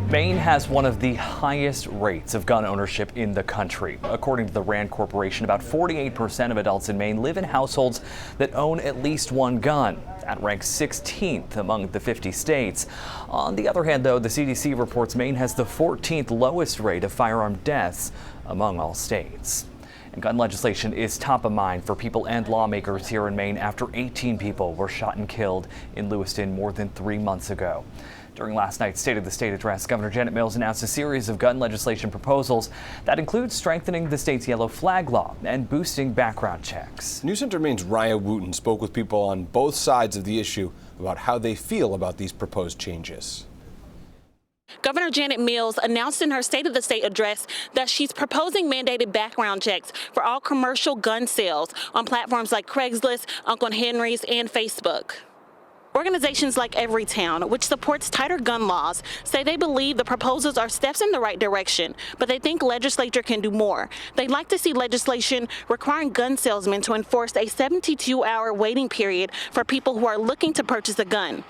Maine has one of the highest rates of gun ownership in the country. According to the RAND Corporation, about 48% of adults in Maine live in households that own at least one gun. That ranks 16th among the 50 states. On the other hand, though, the CDC reports Maine has the 14th lowest rate of firearm deaths among all states. And gun legislation is top of mind for people and lawmakers here in Maine after 18 people were shot and killed in Lewiston more than 3 months ago. During last night's State of the State address, Governor Janet Mills announced a series of gun legislation proposals that include strengthening the state's yellow flag law and boosting background checks. News Center Maine's Raya Wooten spoke with people on both sides of the issue about how they feel about these proposed changes. Governor Janet Mills announced in her State of the State address that she's proposing mandated background checks for all commercial gun sales on platforms like Craigslist, Uncle Henry's, and Facebook. Organizations like Everytown, which supports tighter gun laws, say they believe the proposals are steps in the right direction, but they think legislature can do more. They'd like to see legislation requiring gun salesmen to enforce a 72-hour waiting period for people who are looking to purchase a gun.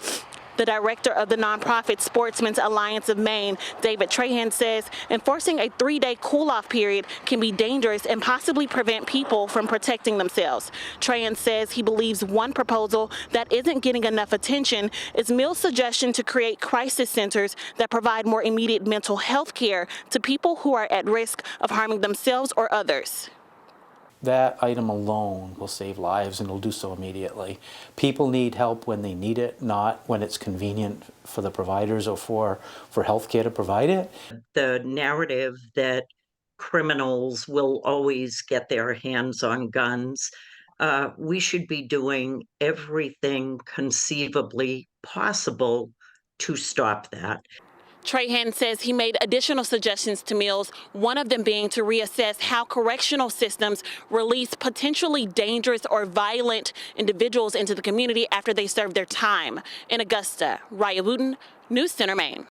The director of the nonprofit Sportsmen's Alliance of Maine, David Trahan, says enforcing a 3-day cool-off period can be dangerous and possibly prevent people from protecting themselves. Trahan says he believes one proposal that isn't getting enough attention is Mills' suggestion to create crisis centers that provide more immediate mental health care to people who are at risk of harming themselves or others. That item alone will save lives, and it'll do so immediately. People need help when they need it, not when it's convenient for the providers or for healthcare to provide it. The narrative that criminals will always get their hands on guns, we should be doing everything conceivably possible to stop that. Trahan says he made additional suggestions to Mills, one of them being to reassess how correctional systems release potentially dangerous or violent individuals into the community after they serve their time. In Augusta, Raya Wooten, News Center, Maine.